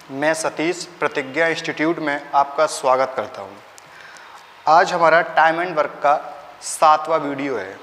मैं सतीश प्रतिज्ञा इंस्टीट्यूट में आपका स्वागत करता हूं। आज हमारा टाइम एंड वर्क का 7वां वीडियो है।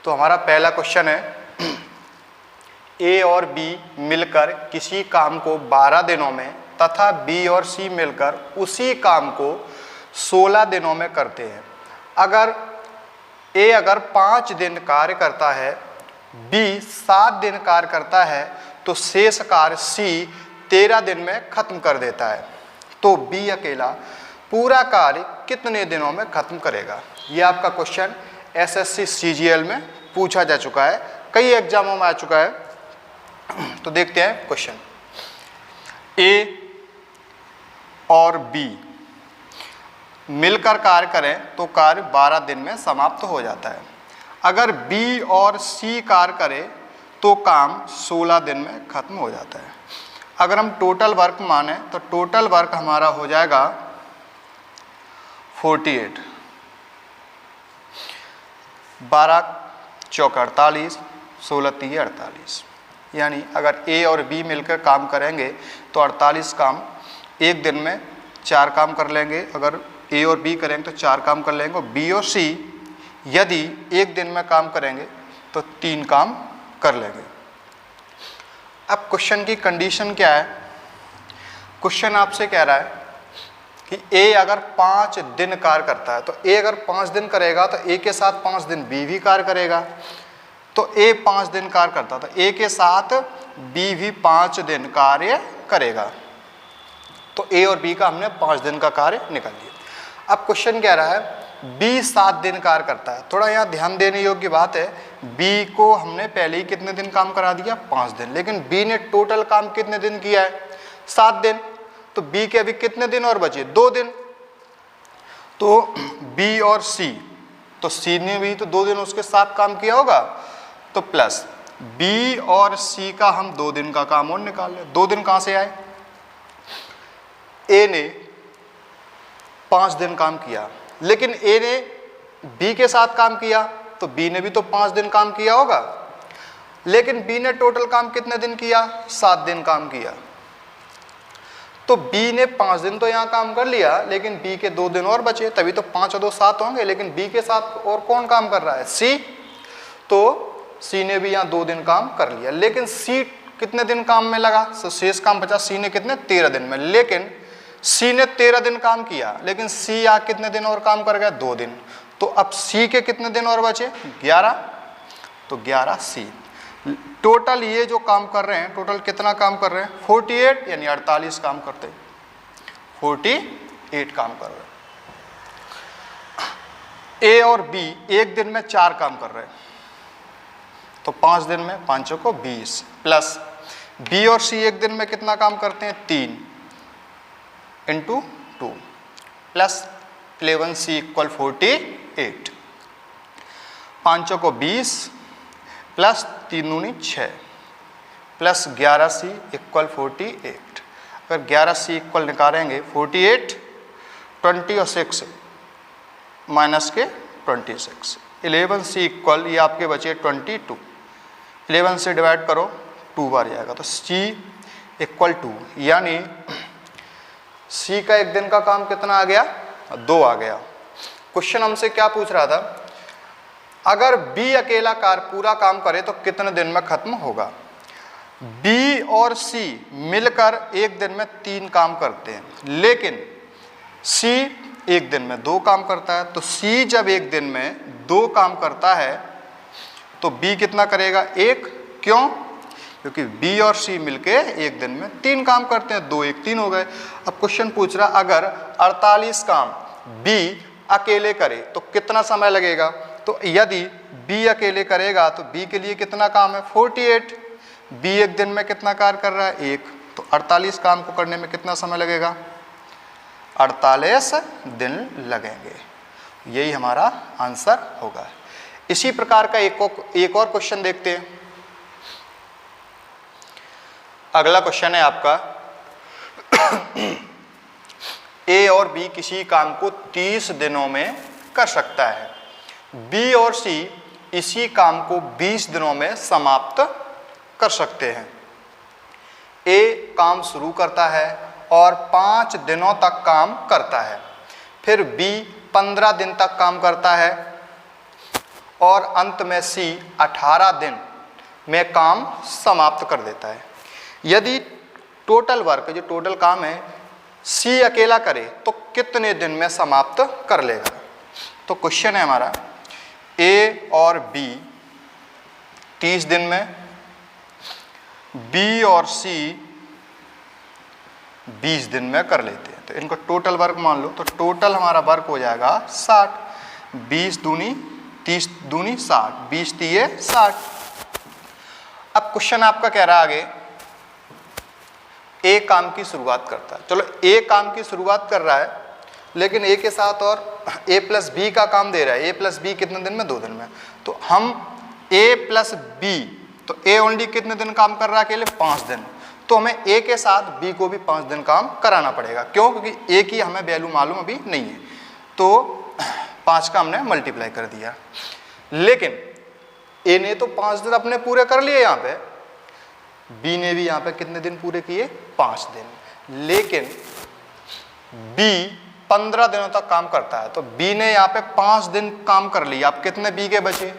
तो हमारा पहला क्वेश्चन है, ए और बी मिलकर किसी काम को 12 दिनों में तथा बी और सी मिलकर उसी काम को 16 दिनों में करते हैं। अगर 5 दिन कार्य करता है, बी 7 दिन कार्य करता है, तो शेष कार्य सी 13 दिन में खत्म कर देता है, तो बी अकेला पूरा कार्य कितने दिनों में खत्म करेगा। यह आपका क्वेश्चन एसएससी सीजीएल में पूछा जा चुका है, कई एग्जामों में आ चुका है। तो देखते हैं क्वेश्चन। ए और बी मिलकर कार्य करें तो कार्य 12 दिन में समाप्त हो जाता है। अगर बी और सी कार्य करें तो काम 16 दिन में खत्म हो जाता है। अगर हम टोटल वर्क माने तो टोटल वर्क हमारा हो जाएगा 48, 12 चौक 48, 16 3 48। यानी अगर ए और बी मिलकर काम करेंगे तो 48 काम एक दिन में 4 काम कर लेंगे। अगर ए और बी करेंगे तो 4 काम कर लेंगे। बी और सी यदि एक दिन में काम करेंगे तो 3 काम कर लेंगे। अब क्वेश्चन की कंडीशन क्या है? क्वेश्चन आपसे कह रहा है कि ए अगर 5 दिन कार्य करता है, तो ए अगर 5 दिन करेगा तो ए के साथ 5 दिन बी भी कार्य करेगा। तो ए 5 दिन कार्य करता तो ए के साथ बी भी 5 दिन कार्य करेगा। तो ए और बी का हमने 5 दिन का कार्य निकाल लिया। अब क्वेश्चन कह रहा है बी 7 दिन कार्य करता है। थोड़ा यहाँ ध्यान देने योग्य बात है, बी को हमने पहले ही कितने दिन काम करा दिया? 5 दिन। लेकिन बी ने टोटल काम कितने दिन किया है? 7 दिन। तो बी के अभी कितने दिन और बचे? 2 दिन। तो बी और सी, तो सी ने भी तो 2 दिन उसके साथ काम किया होगा, तो प्लस बी और सी का हम 2 दिन का काम और निकाल लें। 2 दिन कहाँ से आए? ए ने 5 दिन काम किया, लेकिन ए ने बी के साथ काम किया, तो बी ने भी तो 5 दिन काम किया होगा। लेकिन बी ने टोटल काम कितने दिन किया? 7 दिन काम किया। तो बी ने 5 दिन तो यहाँ काम कर लिया, लेकिन बी के 2 दिन और बचे, तभी तो 5 और 2 7 होंगे। लेकिन बी के साथ और कौन काम कर रहा है? सी। तो सी ने भी यहाँ 2 दिन काम कर लिया, लेकिन सी कितने दिन काम में लगा? शेष काम बचा सी ने कितने? 13 दिन में। लेकिन सी ने 13 दिन काम किया, लेकिन सी यहाँ कितने दिन और काम कर गया? 2 दिन। तो अब सी के कितने दिन और बचे? 11। तो 11 सी। टोटल ये जो काम कर रहे हैं, टोटल कितना काम कर रहे हैं? 48, यानी 48 काम करते हैं। 48 काम कर रहे हैं। ए और बी एक दिन में 4 काम कर रहे हैं, तो 5 दिन में 5 को 20, प्लस बी और सी एक दिन में कितना काम करते हैं? 3 इंटू 2, प्लस 11 सी इक्वल 48, 5 को 20, प्लस 3 दूनी 6, प्लस 11 सी इक्वल 48। अगर 11 सी इक्वल निकालेंगे 48, 20 और 6 माइनस के 26, 11 सी इक्वल ये आपके बचे 22। 11 से डिवाइड करो, 2 बार जाएगा, तो सी इक्वल 2। यानी सी का एक दिन का काम कितना आ गया? 2 आ गया। क्वेश्चन हमसे क्या पूछ रहा था? अगर बी अकेला कार्य पूरा काम करे तो कितने दिन में खत्म होगा? बी और सी मिलकर एक दिन में 3 काम करते हैं, लेकिन सी एक दिन में 2 काम करता है। तो सी जब एक दिन में 2 काम करता है तो बी कितना करेगा? 1। क्यों? क्योंकि बी और सी मिलके एक दिन में 3 काम करते हैं। 2 1 3 हो गए। अब क्वेश्चन पूछ रहा अगर 48 काम बी अकेले करे तो कितना समय लगेगा? तो यदि बी अकेले करेगा तो बी के लिए कितना काम है? 48। बी एक दिन में कितना कार्य कर रहा है? 1। तो 48 काम को करने में कितना समय लगेगा? 48 दिन लगेंगे। यही हमारा आंसर होगा। इसी प्रकार का एक और क्वेश्चन देखते हैं। अगला क्वेश्चन है आपका, ए और बी किसी काम को 30 दिनों में कर सकता है। बी और सी इसी काम को 20 दिनों में समाप्त कर सकते हैं। ए काम शुरू करता है और 5 दिनों तक काम करता है, फिर बी 15 दिन तक काम करता है और अंत में सी 18 दिन में काम समाप्त कर देता है। यदि टोटल वर्क, जो टोटल काम है, सी अकेला करे तो कितने दिन में समाप्त कर लेगा? तो क्वेश्चन है हमारा ए और बी 30 दिन में, बी और सी 20 दिन में कर लेते हैं। तो इनको टोटल वर्क मान लो, तो टोटल हमारा वर्क हो जाएगा 60। 20 दूनी 30 दूनी 60, 20 तिये 60। अब क्वेश्चन आपका कह रहा है आगे ए काम की शुरुआत करता है। चलो ए काम की शुरुआत कर रहा है, लेकिन ए के साथ और ए प्लस बी का काम दे रहा है। ए प्लस बी कितने दिन में? 2 दिन में। तो हम ए प्लस बी, तो ए ओनली कितने दिन काम कर रहा है अकेले? 5 दिन। तो हमें ए के साथ बी को भी 5 दिन काम कराना पड़ेगा। क्यों? क्योंकि ए की हमें वैल्यू मालूम अभी नहीं है, तो 5 का हमने मल्टीप्लाई कर दिया। लेकिन ए ने तो 5 दिन अपने पूरे कर लिए, यहाँ पे बी ने भी यहाँ पे कितने दिन पूरे किए? 5 दिन। लेकिन बी 15 दिनों तक काम करता है, तो बी ने यहाँ पे 5 दिन काम कर लिया। अब कितने बी के बचे?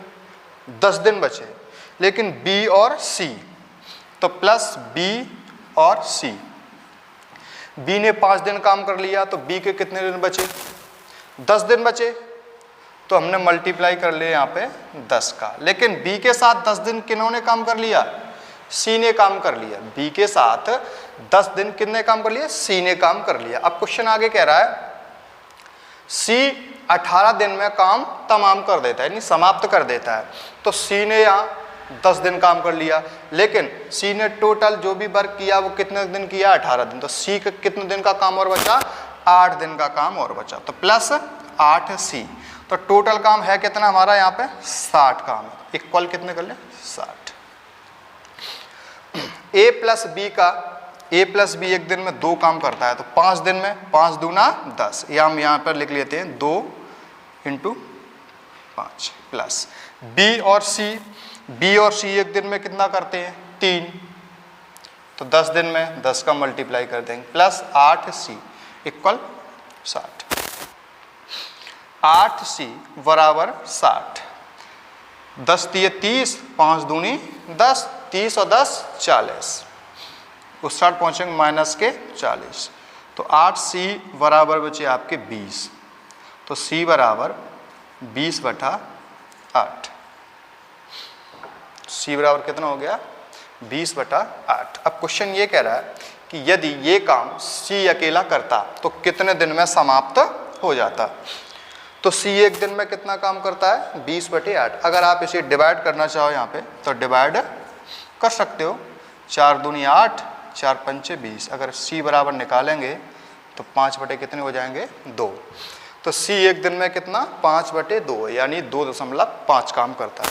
10 दिन बचे। लेकिन बी और सी, तो प्लस बी और सी, बी ने 5 दिन काम कर लिया, तो बी के कितने दिन बचे? 10 दिन बचे। तो हमने मल्टीप्लाई कर लिया यहाँ पे 10 का। लेकिन बी के साथ 10 दिन किन्होंने काम कर लिया? सी ने काम कर लिया। बी के साथ 10 दिन किसने काम कर लिया? सी ने काम कर लिया। अब क्वेश्चन आगे कह रहा है सी 18 दिन में काम तमाम कर देता है, यानी समाप्त कर देता है। तो सी ने यहाँ 10 दिन काम कर लिया, लेकिन सी ने टोटल जो भी वर्क किया वो कितने दिन किया? 18 दिन। तो सी का कितने दिन का काम और बचा? 8 दिन का काम और बचा। तो प्लस 8 सी, तो टोटल काम है कितना हमारा यहाँ पे? 60 काम है। इक्वल कितने कर ले? 60। ए प्लस बी का, ए प्लस बी एक दिन में 2 काम करता है, तो 5 दिन में 5 दूना 10, या हम यहाँ पर लिख लेते हैं 2 × 5 प्लस बी और सी, बी और सी एक दिन में कितना करते हैं? 3, तो 10 दिन में 10 का मल्टीप्लाई कर देंगे, प्लस 8 सी इक्वल 60। 8 सी बराबर 60। 10 तिये 30, 5 दूनी 10, 30 और 10 40, उस 60 पहुँचेंगे माइनस के 40। तो 8 सी बराबर बचे आपके 20। तो सी बराबर 20/8। सी बराबर कितना हो गया? 20/8। अब क्वेश्चन ये कह रहा है कि यदि ये काम सी अकेला करता तो कितने दिन में समाप्त हो जाता? तो सी एक दिन में कितना काम करता है? 20/8। अगर आप इसे डिवाइड करना चाहो यहाँ पे तो डिवाइड कर सकते हो। 4 दूनी 8, 4 पंचे 20। अगर सी बराबर निकालेंगे तो 5 बटे कितने हो जाएंगे? 2। तो सी एक दिन में कितना? 5/2, यानी 2.5 काम करता है।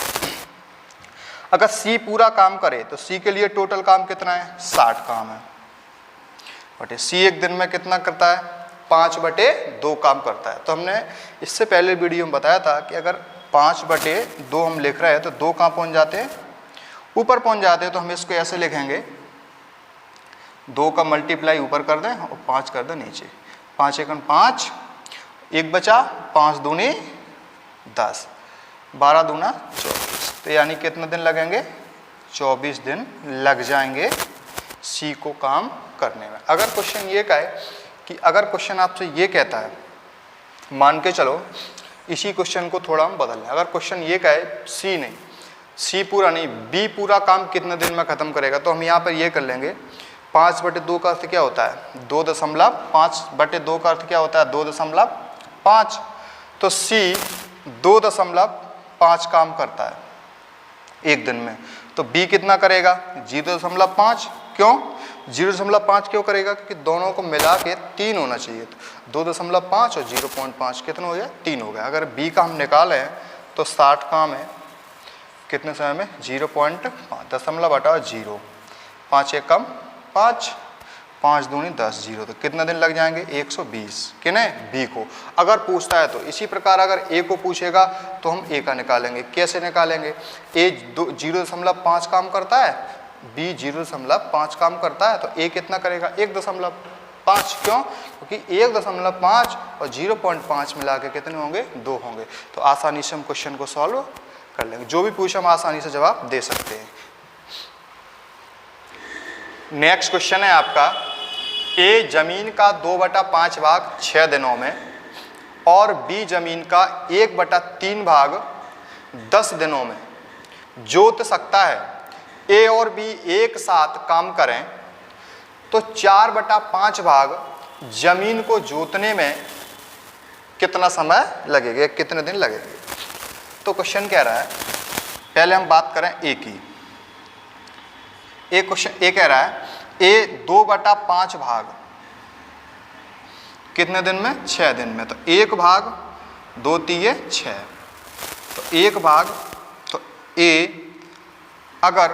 अगर सी पूरा काम करे तो सी के लिए टोटल काम कितना है? 60 काम है। बटे सी एक दिन में कितना करता है? 5/2 काम करता है। तो हमने इससे पहले वीडियो में बताया था कि अगर 5/2 हम लिख रहे हैं तो 2 कहाँ पहुँच जाते हैं? ऊपर पहुँच जाते हैं। तो हम इसको ऐसे लिखेंगे, 2 का मल्टीप्लाई ऊपर कर दें और 5 कर दें नीचे। 5 × 5, 1 बचा, 5 दूनी 10, 12 दूना 24। तो यानी कितने दिन लगेंगे? 24 दिन लग जाएंगे सी को काम करने में। अगर क्वेश्चन ये कहे कि अगर क्वेश्चन आपसे ये कहता है, मान के चलो इसी क्वेश्चन को थोड़ा हम बदल लें। अगर क्वेश्चन ये कहे सी नहीं, सी पूरा नहीं, बी पूरा काम कितने दिन में ख़त्म करेगा, तो हम यहाँ पर ये कर लेंगे 5/2 का अर्थ क्या होता है? 2.5/2 का अर्थ क्या होता है? 2.5। तो सी 2.5 काम करता है एक दिन में। तो बी कितना करेगा? 0.5। क्यों 0.5 क्यों करेगा? क्योंकि दोनों को मिला के 3 होना चाहिए। तो 2.5 और 0.5 कितना हो गया? 3 हो गया। अगर बी का हम निकालें तो 60 काम है कितने समय में? 0.5, दशमलव हटाओ 0, 5 एक कम 5, 5 दूनी 10, 0। तो कितने दिन लग जाएंगे? 120। किन्हें? बी को। अगर पूछता है तो इसी प्रकार अगर ए को पूछेगा तो हम ए का निकालेंगे। कैसे निकालेंगे? ए 0.5 काम करता है, B 0.5 काम करता है तो A कितना करेगा 1.5। क्यों? क्योंकि 1.5 और 0.5 मिला के कितने होंगे 2 होंगे। तो आसानी से हम क्वेश्चन को सॉल्व कर लेंगे, जो भी पूछे हम आसानी से जवाब दे सकते हैं। नेक्स्ट क्वेश्चन है आपका, A जमीन का 2/5 भाग 6 दिनों में और B जमीन का 1/3 भाग 10 दिनों में जोत सकता है। A और B एक साथ काम करें तो 4/5 भाग जमीन को जोतने में कितना समय लगेगा, कितने दिन लगेंगे। तो क्वेश्चन कह रहा है, पहले हम बात करें A की। A कह रहा है A 2/5 भाग कितने दिन में 6 दिन में, तो 1 भाग 2 तिये 6, तो 1 भाग, तो A अगर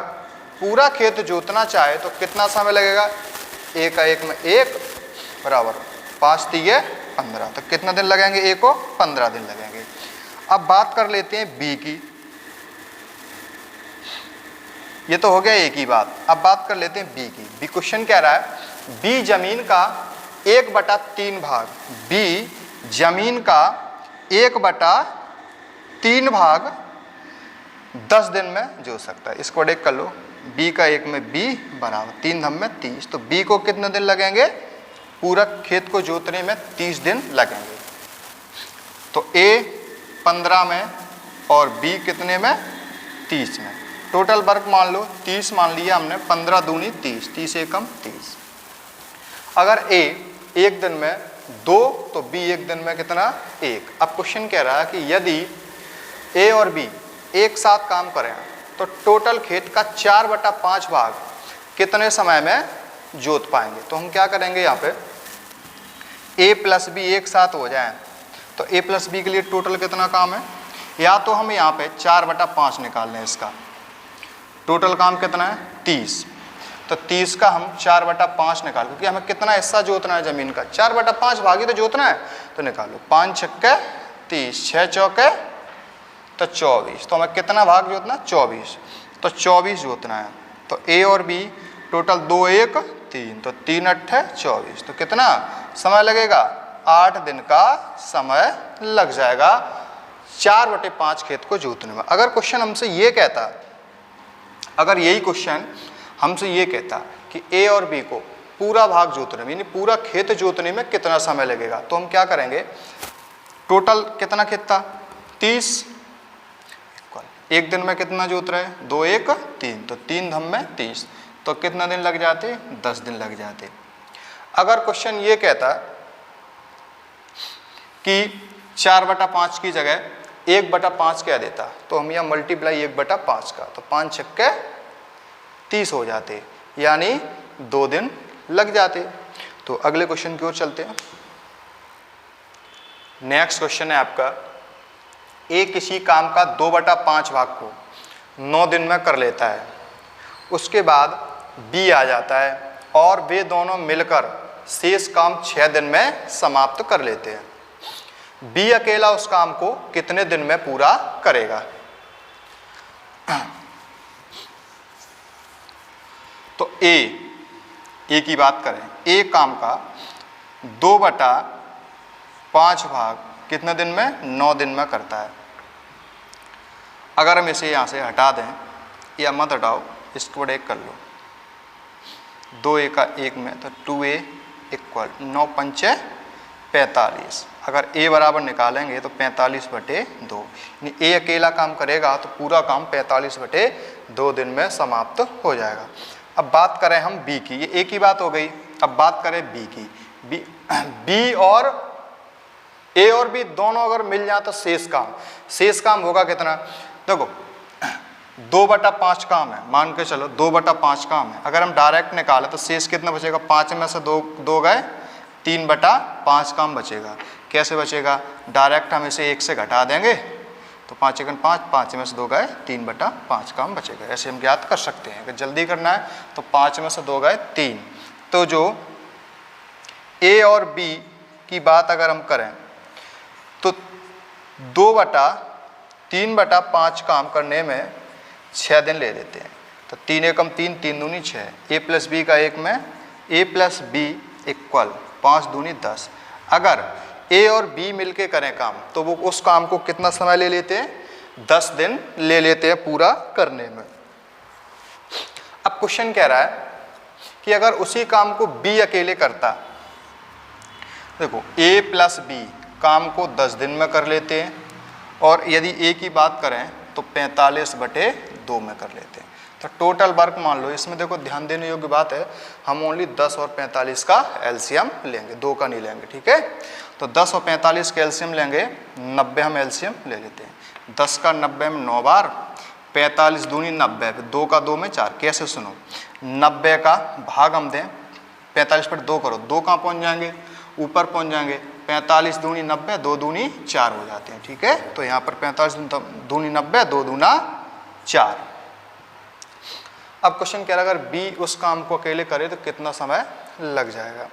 पूरा खेत जोतना चाहे तो कितना समय लगेगा, 1 का 1 में 1 बराबर 5 तिये 15, तो कितना दिन लगेंगे A को 15 दिन लगेंगे। अब बात कर लेते हैं B की। ये तो हो गया A की बात, अब बात कर लेते हैं B की। B क्वेश्चन कह रहा है B जमीन का 1/3 भाग, B जमीन का 1/3 भाग 10 दिन में जोत सकता है। इसको डेक कर लो, B का 1 में B बराबर 3 धम में 30, तो B को कितने दिन लगेंगे, पूरा खेत को जोतने में 30 दिन लगेंगे। तो A 15 में और B कितने में 30 में, टोटल वर्क मान लो 30 मान लिया हमने, 15 दूनी 30, 30 एकम 30। अगर A एक दिन में 2 तो B एक दिन में कितना 1। अब क्वेश्चन कह रहा है कि यदि A और B एक साथ काम करें तो टोटल खेत का 4/5 भाग कितने समय में जोत पाएंगे। तो हम क्या करेंगे, यहाँ पे A प्लस B एक साथ हो जाए तो A प्लस B के लिए टोटल कितना काम है, या तो हम यहाँ पे 4/5 निकाल लें, इसका टोटल काम कितना है 30, तो 30 का हम 4/5 निकाल, क्योंकि हमें कितना हिस्सा जोतना है जमीन का, 4/5 भाग ही तो जोतना है, तो निकालो 5 छक्के 30, 6 चौके तो 24, तो हमें कितना भाग जोतना 24, तो 24 जोतना है। तो A और B टोटल 2 1 3, तो 3 8 24, तो कितना समय लगेगा 8 दिन का समय लग जाएगा 4/5 खेत को जोतने में। अगर क्वेश्चन हमसे ये कहता, अगर यही क्वेश्चन हमसे ये कहता कि A और B को पूरा भाग जोतने में, यानी पूरा खेत जोतने में कितना समय लगेगा, तो हम क्या करेंगे, टोटल कितना खेत था 30, एक दिन में कितना जोत रहे 2 1 3, तो 3 धम में 30, तो कितना दिन लग जाते 10 दिन लग जाते। अगर क्वेश्चन ये कहता कि 4/5 की जगह 1/5 क्या देता, तो हम यहाँ मल्टीप्लाई 1/5 का, तो 5 छक्के 30 हो जाते, यानी 2 दिन लग जाते। तो अगले क्वेश्चन की ओर चलते हैं। नेक्स्ट क्वेश्चन है आपका, A किसी काम का 2/5 भाग को 9 दिन में कर लेता है, उसके बाद B आ जाता है और वे दोनों मिलकर शेष काम 6 दिन में समाप्त कर लेते हैं। B अकेला उस काम को कितने दिन में पूरा करेगा। तो A की बात करें, A काम का 2/5 भाग कितने दिन में 9 दिन में करता है। अगर हम इसे यहाँ से हटा दें या मत हटाओ, इसको एक कर लो, 2 A का 1 में, तो 2A इक्वल 9 पंचे 45। अगर A बराबर निकालेंगे तो 45/2, यानी A अकेला काम करेगा तो पूरा काम 45/2 दिन में समाप्त हो जाएगा। अब बात करें हम B की, ये A की बात हो गई, अब बात करें B की। B और A और B दोनों अगर मिल जाए तो शेष काम होगा कितना, देखो 2/5 काम है, मान के चलो 2/5 काम है। अगर हम डायरेक्ट निकाले तो शेष कितना बचेगा, 5 में से 2 गए, 3/5 काम बचेगा। कैसे बचेगा, डायरेक्ट हम इसे 1 से घटा देंगे तो 5 1 5, 5 में से 2 गए, 3/5 काम बचेगा। ऐसे हम ज्ञात कर सकते हैं। अगर जल्दी करना है तो 5 में से 2 गए 3। तो जो A और B की बात अगर हम करें तो 2/3/5 काम करने में 6 दिन ले लेते हैं। तो 3 एकम 3, 3 दूनी 6, a प्लस बी का एक में a प्लस बी इक्वल 5 दूनी 10। अगर a और b मिलके करें काम तो वो उस काम को कितना समय ले लेते हैं? 10 दिन ले लेते हैं पूरा करने में। अब क्वेश्चन कह रहा है कि अगर उसी काम को b अकेले करता, देखो a प्लस बी काम को 10 दिन में कर लेते हैं, और यदि a की बात करें तो 45/2 में कर लेते हैं। तो टोटल वर्क मान लो, इसमें देखो ध्यान देने योग्य बात है, हम ओनली 10 और 45 का एलसीएम लेंगे, 2 का नहीं लेंगे, ठीक है। तो 10 और 45 का एलसीएम लेंगे, 90 हम एलसीएम ले लेते हैं। 10 का 90 में 9 बार, 45 दूनी 90, 2 का 2 में 4। कैसे सुनो, 90 का भाग हम दें 45/2 करो, 2 कहाँ पहुँच जाएंगे? ऊपर पहुँच जाएंगे। 45 दूनी 90, 2 दूनी 4 हो जाते हैं, ठीक है। तो यहाँ पर 45 दूनी 90, 2 दूना 4। अब क्वेश्चन कह रहा है अगर B उस काम को अकेले करे तो कितना समय लग जाएगा।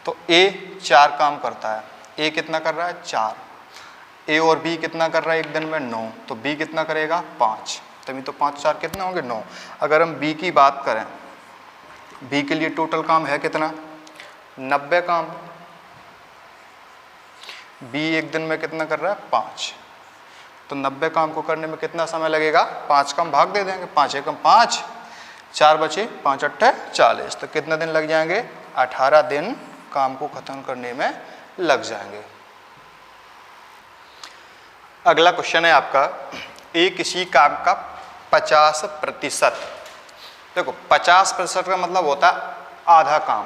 तो A 4 काम करता है, A कितना कर रहा है? 4। A और B कितना कर रहा है एक दिन में? 9। तो B कितना करेगा? 5। तभी तो 5 4 कितने होंगे? 9। अगर हम B की बात करें, B के लिए टोटल काम है कितना? 90 काम। B एक दिन में कितना कर रहा है? 5। तो 90 काम को करने में कितना समय लगेगा? 5 का हम भाग दे देंगे, 5 एकम 5, 4 बचे, 5 अट्ठे 40। तो कितने दिन लग जाएंगे? 18 दिन काम को खत्म करने में लग जाएंगे। अगला क्वेश्चन है आपका, ए किसी काम का 50%। देखो 50% का मतलब होता है आधा काम।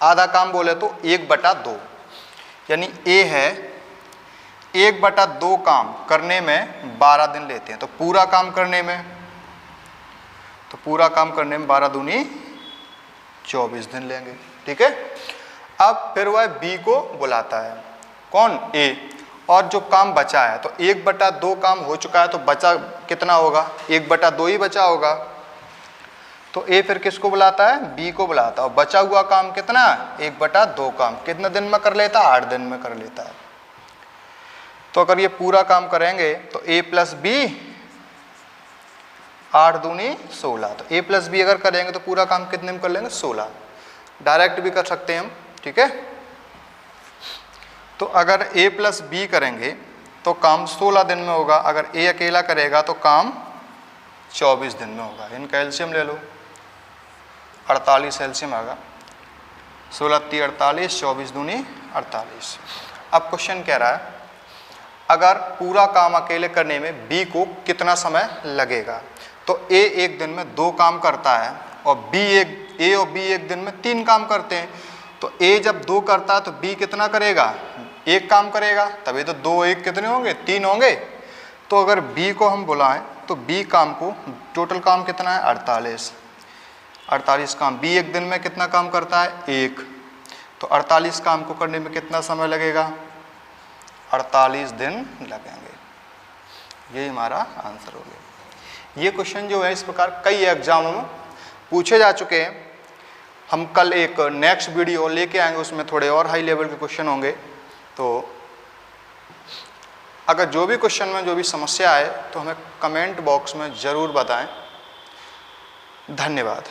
आधा काम बोले तो 1/2, यानी ए है 1/2 काम करने में 12 दिन लेते हैं। तो पूरा काम करने में 12 दूनी 24 दिन लेंगे, ठीक है। अब फिर वह बी को बुलाता है, कौन? ए। और जो काम बचा है, तो 1/2 काम हो चुका है, तो बचा कितना होगा? 1/2 ही बचा होगा। तो ए फिर किसको बुलाता है? बी को बुलाता है। और बचा हुआ काम कितना? 1/2 काम कितने दिन में कर लेता है? 8 दिन में कर लेता है। तो अगर ये पूरा काम करेंगे तो a प्लस बी 8 दूनी 16। तो a प्लस बी अगर करेंगे तो पूरा काम कितने में कर लेंगे? 16। डायरेक्ट भी कर सकते हैं हम, ठीक है। तो अगर a प्लस बी करेंगे तो काम 16 दिन में होगा। अगर a अकेला करेगा तो काम 24 दिन में होगा। इनका एलसीएम ले लो, 48 एलसीएम आएगा। 16 × 48, 24 दूनी 48। अब क्वेश्चन कह रहा है अगर पूरा काम अकेले करने में बी को कितना समय लगेगा। तो ए एक दिन में 2 काम करता है और ए और बी एक दिन में 3 काम करते हैं। तो ए जब 2 करता है तो बी कितना करेगा? 1 काम करेगा, तभी तो 2 1 कितने होंगे? 3 होंगे। तो अगर बी को हम बुलाएं तो बी काम को, टोटल काम कितना है? 48 काम। बी एक दिन में कितना काम करता है? 1। तो 48 काम को करने में कितना समय लगेगा? 48 दिन लगेंगे। ये हमारा आंसर हो गया। ये क्वेश्चन जो है इस प्रकार कई एग्जामों में पूछे जा चुके हैं। हम कल एक नेक्स्ट वीडियो लेके आएंगे, उसमें थोड़े और हाई लेवल के क्वेश्चन होंगे। तो अगर जो भी क्वेश्चन में जो भी समस्या आए तो हमें कमेंट बॉक्स में ज़रूर बताएं। धन्यवाद।